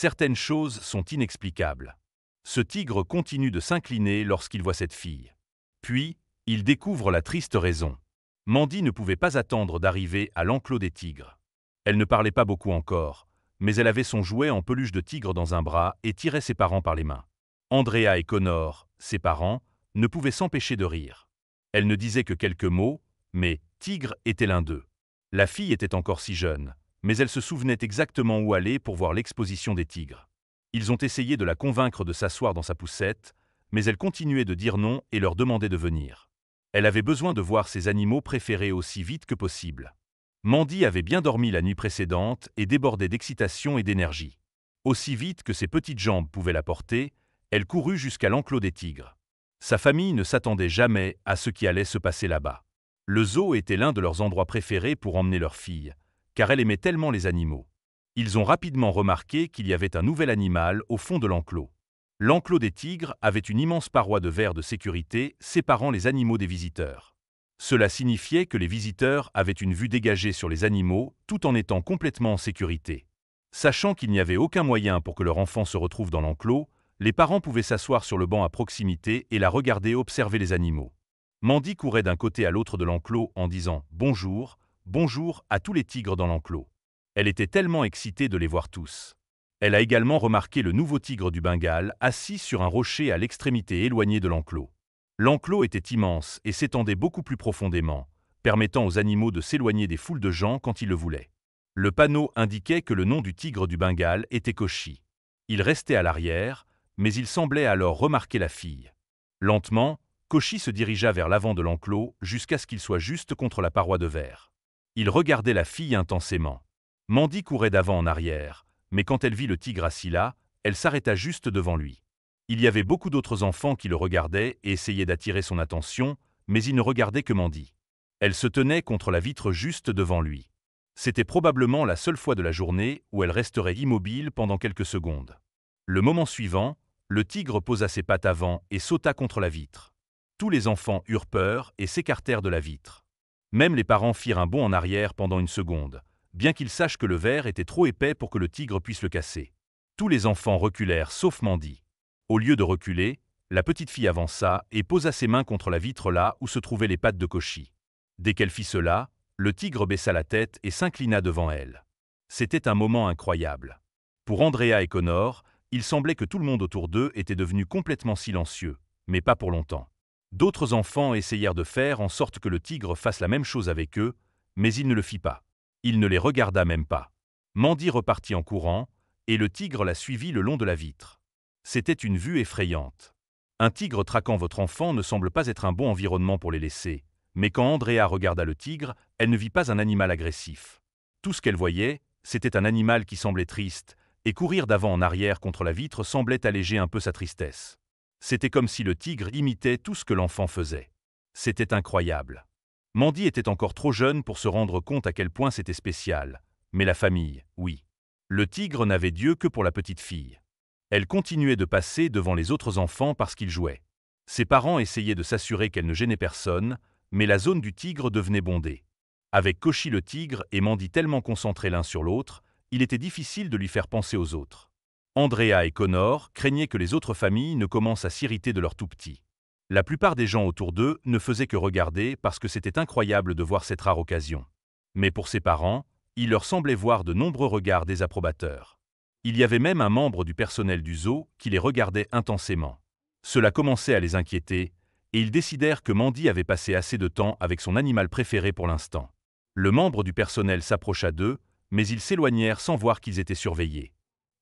Certaines choses sont inexplicables. Ce tigre continue de s'incliner lorsqu'il voit cette fille. Puis, il découvre la triste raison. Mandy ne pouvait pas attendre d'arriver à l'enclos des tigres. Elle ne parlait pas beaucoup encore, mais elle avait son jouet en peluche de tigre dans un bras et tirait ses parents par les mains. Andrea et Connor, ses parents, ne pouvaient s'empêcher de rire. Elle ne disait que quelques mots, mais Tigre était l'un d'eux. La fille était encore si jeune, mais elle se souvenait exactement où aller pour voir l'exposition des tigres. Ils ont essayé de la convaincre de s'asseoir dans sa poussette, mais elle continuait de dire non et leur demandait de venir. Elle avait besoin de voir ses animaux préférés aussi vite que possible. Mandy avait bien dormi la nuit précédente et débordait d'excitation et d'énergie. Aussi vite que ses petites jambes pouvaient la porter, elle courut jusqu'à l'enclos des tigres. Sa famille ne s'attendait jamais à ce qui allait se passer là-bas. Le zoo était l'un de leurs endroits préférés pour emmener leur fille, car elle aimait tellement les animaux. Ils ont rapidement remarqué qu'il y avait un nouvel animal au fond de l'enclos. L'enclos des tigres avait une immense paroi de verre de sécurité séparant les animaux des visiteurs. Cela signifiait que les visiteurs avaient une vue dégagée sur les animaux tout en étant complètement en sécurité. Sachant qu'il n'y avait aucun moyen pour que leur enfant se retrouve dans l'enclos, les parents pouvaient s'asseoir sur le banc à proximité et la regarder observer les animaux. Mandy courait d'un côté à l'autre de l'enclos en disant « Bonjour, bonjour » à tous les tigres dans l'enclos. Elle était tellement excitée de les voir tous. Elle a également remarqué le nouveau tigre du Bengale assis sur un rocher à l'extrémité éloignée de l'enclos. L'enclos était immense et s'étendait beaucoup plus profondément, permettant aux animaux de s'éloigner des foules de gens quand ils le voulaient. Le panneau indiquait que le nom du tigre du Bengale était Koshi. Il restait à l'arrière, mais il semblait alors remarquer la fille. Lentement, Koshi se dirigea vers l'avant de l'enclos jusqu'à ce qu'il soit juste contre la paroi de verre. Il regardait la fille intensément. Mandy courait d'avant en arrière, mais quand elle vit le tigre assis là, elle s'arrêta juste devant lui. Il y avait beaucoup d'autres enfants qui le regardaient et essayaient d'attirer son attention, mais ils ne regardaient que Mandy. Elle se tenait contre la vitre juste devant lui. C'était probablement la seule fois de la journée où elle resterait immobile pendant quelques secondes. Le moment suivant, le tigre posa ses pattes avant et sauta contre la vitre. Tous les enfants eurent peur et s'écartèrent de la vitre. Même les parents firent un bond en arrière pendant une seconde, bien qu'ils sachent que le verre était trop épais pour que le tigre puisse le casser. Tous les enfants reculèrent sauf Mandy. Au lieu de reculer, la petite fille avança et posa ses mains contre la vitre là où se trouvaient les pattes de Koshi. Dès qu'elle fit cela, le tigre baissa la tête et s'inclina devant elle. C'était un moment incroyable. Pour Andrea et Connor, il semblait que tout le monde autour d'eux était devenu complètement silencieux, mais pas pour longtemps. D'autres enfants essayèrent de faire en sorte que le tigre fasse la même chose avec eux, mais il ne le fit pas. Il ne les regarda même pas. Mandy repartit en courant, et le tigre la suivit le long de la vitre. C'était une vue effrayante. Un tigre traquant votre enfant ne semble pas être un bon environnement pour les laisser, mais quand Andrea regarda le tigre, elle ne vit pas un animal agressif. Tout ce qu'elle voyait, c'était un animal qui semblait triste, et courir d'avant en arrière contre la vitre semblait alléger un peu sa tristesse. C'était comme si le tigre imitait tout ce que l'enfant faisait. C'était incroyable. Mandy était encore trop jeune pour se rendre compte à quel point c'était spécial, mais la famille, oui. Le tigre n'avait d'yeux que pour la petite fille. Elle continuait de passer devant les autres enfants parce qu'ils jouaient. Ses parents essayaient de s'assurer qu'elle ne gênait personne, mais la zone du tigre devenait bondée. Avec Koshi le tigre et Mandy tellement concentrés l'un sur l'autre, il était difficile de lui faire penser aux autres. Andrea et Connor craignaient que les autres familles ne commencent à s'irriter de leurs tout-petits. La plupart des gens autour d'eux ne faisaient que regarder parce que c'était incroyable de voir cette rare occasion. Mais pour ses parents, il leur semblait voir de nombreux regards désapprobateurs. Il y avait même un membre du personnel du zoo qui les regardait intensément. Cela commençait à les inquiéter, et ils décidèrent que Mandy avait passé assez de temps avec son animal préféré pour l'instant. Le membre du personnel s'approcha d'eux, mais ils s'éloignèrent sans voir qu'ils étaient surveillés.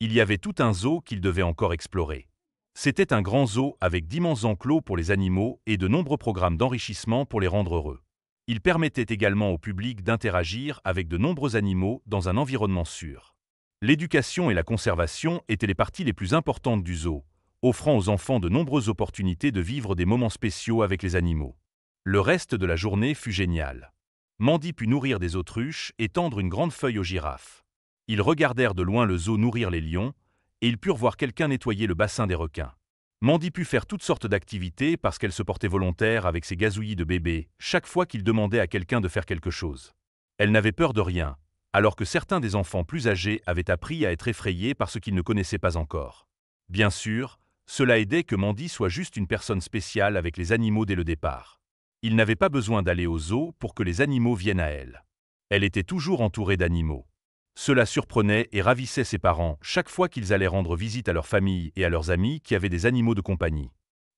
Il y avait tout un zoo qu'ils devaient encore explorer. C'était un grand zoo avec d'immenses enclos pour les animaux et de nombreux programmes d'enrichissement pour les rendre heureux. Il permettait également au public d'interagir avec de nombreux animaux dans un environnement sûr. L'éducation et la conservation étaient les parties les plus importantes du zoo, offrant aux enfants de nombreuses opportunités de vivre des moments spéciaux avec les animaux. Le reste de la journée fut génial. Mandy put nourrir des autruches et tendre une grande feuille aux girafes. Ils regardèrent de loin le zoo nourrir les lions, et ils purent voir quelqu'un nettoyer le bassin des requins. Mandy put faire toutes sortes d'activités parce qu'elle se portait volontaire avec ses gazouillis de bébé chaque fois qu'il demandait à quelqu'un de faire quelque chose. Elle n'avait peur de rien, alors que certains des enfants plus âgés avaient appris à être effrayés par ce qu'ils ne connaissaient pas encore. Bien sûr, cela aidait que Mandy soit juste une personne spéciale avec les animaux dès le départ. Il n'avait pas besoin d'aller au zoo pour que les animaux viennent à elle. Elle était toujours entourée d'animaux. Cela surprenait et ravissait ses parents chaque fois qu'ils allaient rendre visite à leur famille et à leurs amis qui avaient des animaux de compagnie.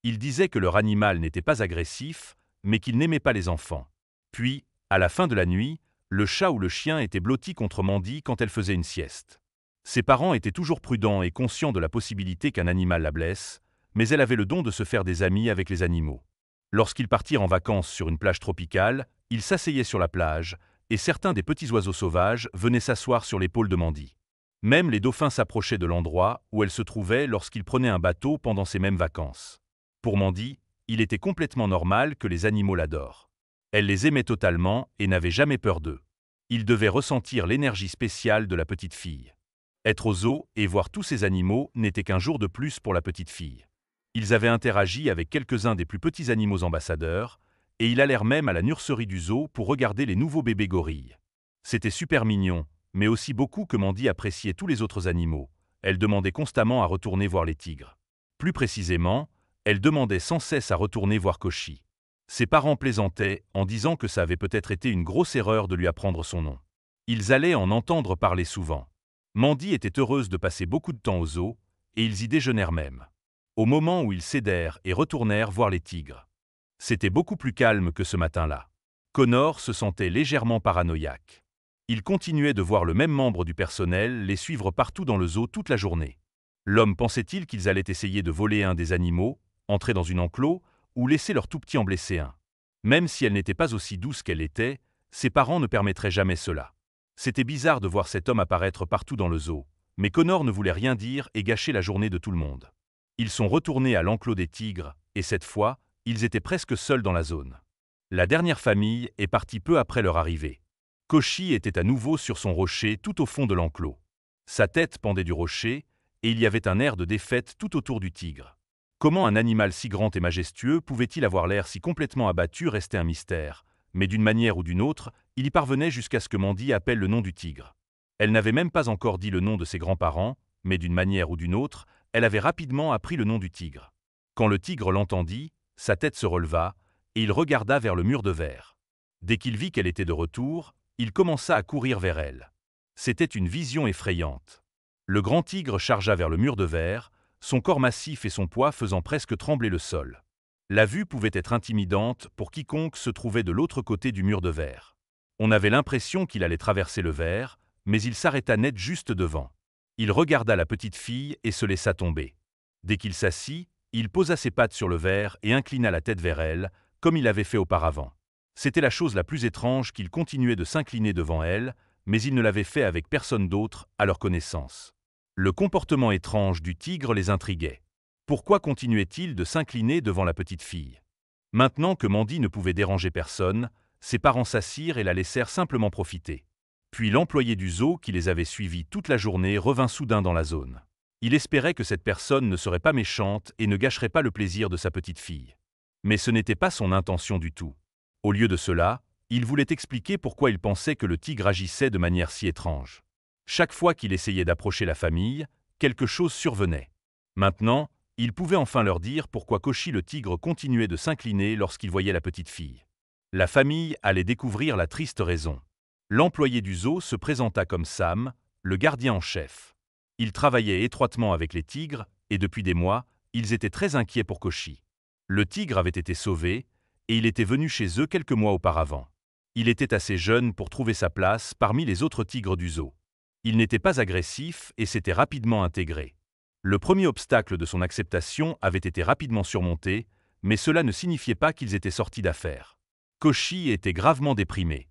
Ils disaient que leur animal n'était pas agressif, mais qu'il n'aimait pas les enfants. Puis, à la fin de la nuit, le chat ou le chien était blotti contre Mandy quand elle faisait une sieste. Ses parents étaient toujours prudents et conscients de la possibilité qu'un animal la blesse, mais elle avait le don de se faire des amis avec les animaux. Lorsqu'ils partirent en vacances sur une plage tropicale, ils s'asseyaient sur la plage, et certains des petits oiseaux sauvages venaient s'asseoir sur l'épaule de Mandy. Même les dauphins s'approchaient de l'endroit où elle se trouvait lorsqu'ils prenaient un bateau pendant ces mêmes vacances. Pour Mandy, il était complètement normal que les animaux l'adorent. Elle les aimait totalement et n'avait jamais peur d'eux. Il devait ressentir l'énergie spéciale de la petite fille. Être au zoo et voir tous ces animaux n'était qu'un jour de plus pour la petite fille. Ils avaient interagi avec quelques-uns des plus petits animaux ambassadeurs, et ils allèrent même à la nurserie du zoo pour regarder les nouveaux bébés gorilles. C'était super mignon, mais aussi beaucoup que Mandy appréciait tous les autres animaux. Elle demandait constamment à retourner voir les tigres. Plus précisément, elle demandait sans cesse à retourner voir Koshi. Ses parents plaisantaient en disant que ça avait peut-être été une grosse erreur de lui apprendre son nom. Ils allaient en entendre parler souvent. Mandy était heureuse de passer beaucoup de temps au zoo, et ils y déjeunèrent même. Au moment où ils cédèrent et retournèrent voir les tigres. C'était beaucoup plus calme que ce matin-là. Connor se sentait légèrement paranoïaque. Il continuait de voir le même membre du personnel les suivre partout dans le zoo toute la journée. L'homme pensait-il qu'ils allaient essayer de voler un des animaux, entrer dans une enclos, ou laisser leur tout petit en blesser un. Même si elle n'était pas aussi douce qu'elle était, ses parents ne permettraient jamais cela. C'était bizarre de voir cet homme apparaître partout dans le zoo, mais Connor ne voulait rien dire et gâcher la journée de tout le monde. Ils sont retournés à l'enclos des tigres, et cette fois, ils étaient presque seuls dans la zone. La dernière famille est partie peu après leur arrivée. Koshi était à nouveau sur son rocher tout au fond de l'enclos. Sa tête pendait du rocher, et il y avait un air de défaite tout autour du tigre. Comment un animal si grand et majestueux pouvait-il avoir l'air si complètement abattu restait un mystère, mais d'une manière ou d'une autre, il y parvenait jusqu'à ce que Mandy appelle le nom du tigre. Elle n'avait même pas encore dit le nom de ses grands-parents, mais d'une manière ou d'une autre, elle avait rapidement appris le nom du tigre. Quand le tigre l'entendit, sa tête se releva, et il regarda vers le mur de verre. Dès qu'il vit qu'elle était de retour, il commença à courir vers elle. C'était une vision effrayante. Le grand tigre chargea vers le mur de verre, son corps massif et son poids faisant presque trembler le sol. La vue pouvait être intimidante pour quiconque se trouvait de l'autre côté du mur de verre. On avait l'impression qu'il allait traverser le verre, mais il s'arrêta net juste devant. Il regarda la petite fille et se laissa tomber. Dès qu'il s'assit, il posa ses pattes sur le verre et inclina la tête vers elle, comme il l'avait fait auparavant. C'était la chose la plus étrange qu'il continuait de s'incliner devant elle, mais il ne l'avait fait avec personne d'autre à leur connaissance. Le comportement étrange du tigre les intriguait. Pourquoi continuait-il de s'incliner devant la petite fille? Maintenant que Mandy ne pouvait déranger personne, ses parents s'assirent et la laissèrent simplement profiter. Puis l'employé du zoo qui les avait suivis toute la journée revint soudain dans la zone. Il espérait que cette personne ne serait pas méchante et ne gâcherait pas le plaisir de sa petite fille. Mais ce n'était pas son intention du tout. Au lieu de cela, il voulait expliquer pourquoi il pensait que le tigre agissait de manière si étrange. Chaque fois qu'il essayait d'approcher la famille, quelque chose survenait. Maintenant, il pouvait enfin leur dire pourquoi Koshi le tigre continuait de s'incliner lorsqu'il voyait la petite fille. La famille allait découvrir la triste raison. L'employé du zoo se présenta comme Sam, le gardien en chef. Il travaillait étroitement avec les tigres, et depuis des mois, ils étaient très inquiets pour Koshi. Le tigre avait été sauvé, et il était venu chez eux quelques mois auparavant. Il était assez jeune pour trouver sa place parmi les autres tigres du zoo. Il n'était pas agressif et s'était rapidement intégré. Le premier obstacle de son acceptation avait été rapidement surmonté, mais cela ne signifiait pas qu'ils étaient sortis d'affaire. Koshi était gravement déprimé.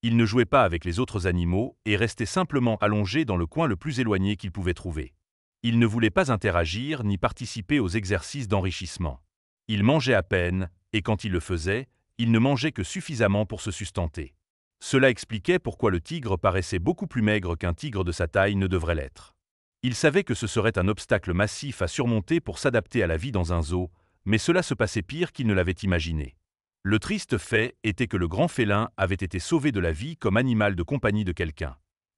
Il ne jouait pas avec les autres animaux et restait simplement allongé dans le coin le plus éloigné qu'il pouvait trouver. Il ne voulait pas interagir ni participer aux exercices d'enrichissement. Il mangeait à peine, et quand il le faisait, il ne mangeait que suffisamment pour se sustenter. Cela expliquait pourquoi le tigre paraissait beaucoup plus maigre qu'un tigre de sa taille ne devrait l'être. Il savait que ce serait un obstacle massif à surmonter pour s'adapter à la vie dans un zoo, mais cela se passait pire qu'il ne l'avait imaginé. Le triste fait était que le grand félin avait été sauvé de la vie comme animal de compagnie de quelqu'un.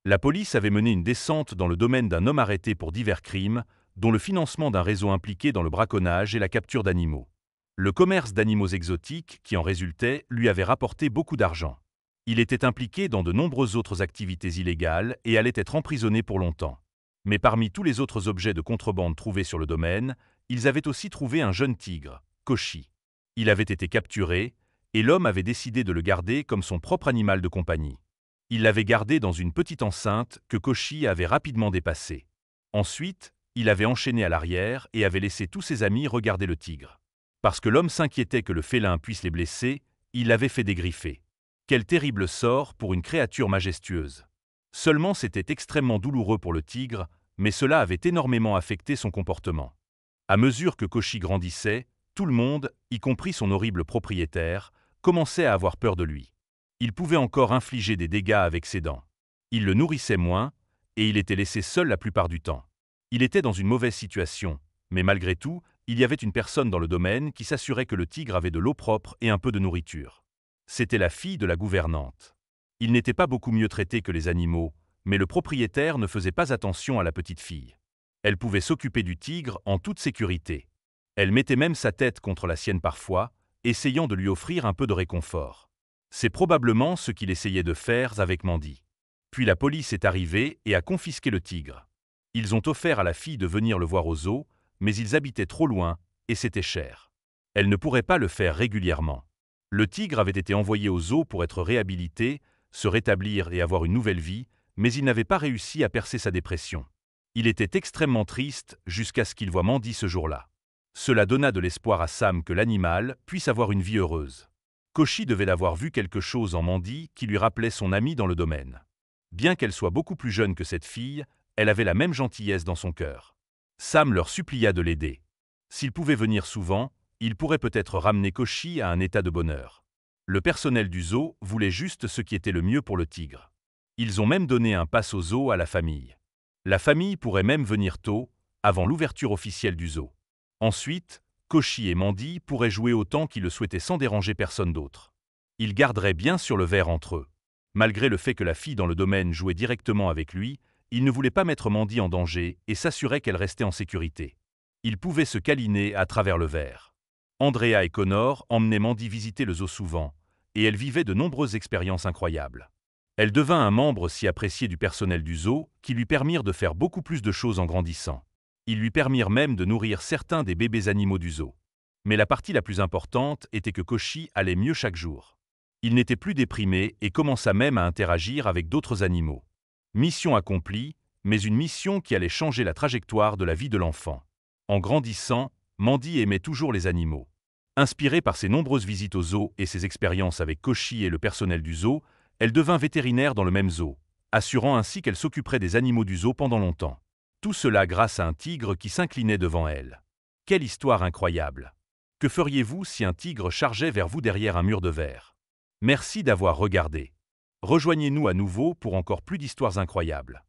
La police avait mené une descente dans le domaine d'un homme arrêté pour divers crimes, dont le financement d'un réseau impliqué dans le braconnage et la capture d'animaux. Le commerce d'animaux exotiques, qui en résultait, lui avait rapporté beaucoup d'argent. Il était impliqué dans de nombreuses autres activités illégales et allait être emprisonné pour longtemps. Mais parmi tous les autres objets de contrebande trouvés sur le domaine, ils avaient aussi trouvé un jeune tigre, Koshi. Il avait été capturé, et l'homme avait décidé de le garder comme son propre animal de compagnie. Il l'avait gardé dans une petite enceinte que Koshi avait rapidement dépassée. Ensuite, il avait enchaîné à l'arrière et avait laissé tous ses amis regarder le tigre. Parce que l'homme s'inquiétait que le félin puisse les blesser, il l'avait fait dégriffer. Quel terrible sort pour une créature majestueuse! Seulement c'était extrêmement douloureux pour le tigre, mais cela avait énormément affecté son comportement. À mesure que Koshi grandissait, tout le monde, y compris son horrible propriétaire, commençait à avoir peur de lui. Il pouvait encore infliger des dégâts avec ses dents. Il le nourrissait moins, et il était laissé seul la plupart du temps. Il était dans une mauvaise situation, mais malgré tout, il y avait une personne dans le domaine qui s'assurait que le tigre avait de l'eau propre et un peu de nourriture. C'était la fille de la gouvernante. Il n'était pas beaucoup mieux traité que les animaux, mais le propriétaire ne faisait pas attention à la petite fille. Elle pouvait s'occuper du tigre en toute sécurité. Elle mettait même sa tête contre la sienne parfois, essayant de lui offrir un peu de réconfort. C'est probablement ce qu'il essayait de faire avec Mandy. Puis la police est arrivée et a confisqué le tigre. Ils ont offert à la fille de venir le voir au zoo, mais ils habitaient trop loin et c'était cher. Elle ne pourrait pas le faire régulièrement. Le tigre avait été envoyé au zoo pour être réhabilité, se rétablir et avoir une nouvelle vie, mais il n'avait pas réussi à percer sa dépression. Il était extrêmement triste jusqu'à ce qu'il voie Mandy ce jour-là. Cela donna de l'espoir à Sam que l'animal puisse avoir une vie heureuse. Koshi devait avoir vu quelque chose en Mandy qui lui rappelait son amie dans le domaine. Bien qu'elle soit beaucoup plus jeune que cette fille, elle avait la même gentillesse dans son cœur. Sam leur supplia de l'aider. S'il pouvait venir souvent, il pourrait peut-être ramener Koshi à un état de bonheur. Le personnel du zoo voulait juste ce qui était le mieux pour le tigre. Ils ont même donné un pass au zoo à la famille. La famille pourrait même venir tôt, avant l'ouverture officielle du zoo. Ensuite, Koshi et Mandy pourraient jouer autant qu'ils le souhaitaient sans déranger personne d'autre. Ils garderaient bien sûr le verre entre eux. Malgré le fait que la fille dans le domaine jouait directement avec lui, il ne voulait pas mettre Mandy en danger et s'assurait qu'elle restait en sécurité. Ils pouvaient se câliner à travers le verre. Andrea et Connor emmenaient Mandy visiter le zoo souvent, et elle vivait de nombreuses expériences incroyables. Elle devint un membre si apprécié du personnel du zoo qui lui permirent de faire beaucoup plus de choses en grandissant. Ils lui permirent même de nourrir certains des bébés animaux du zoo. Mais la partie la plus importante était que Koshi allait mieux chaque jour. Il n'était plus déprimé et commença même à interagir avec d'autres animaux. Mission accomplie, mais une mission qui allait changer la trajectoire de la vie de l'enfant. En grandissant, Mandy aimait toujours les animaux. Inspirée par ses nombreuses visites au zoo et ses expériences avec Koshi et le personnel du zoo, elle devint vétérinaire dans le même zoo, assurant ainsi qu'elle s'occuperait des animaux du zoo pendant longtemps. Tout cela grâce à un tigre qui s'inclinait devant elle. Quelle histoire incroyable! Que feriez-vous si un tigre chargeait vers vous derrière un mur de verre? Merci d'avoir regardé. Rejoignez-nous à nouveau pour encore plus d'histoires incroyables.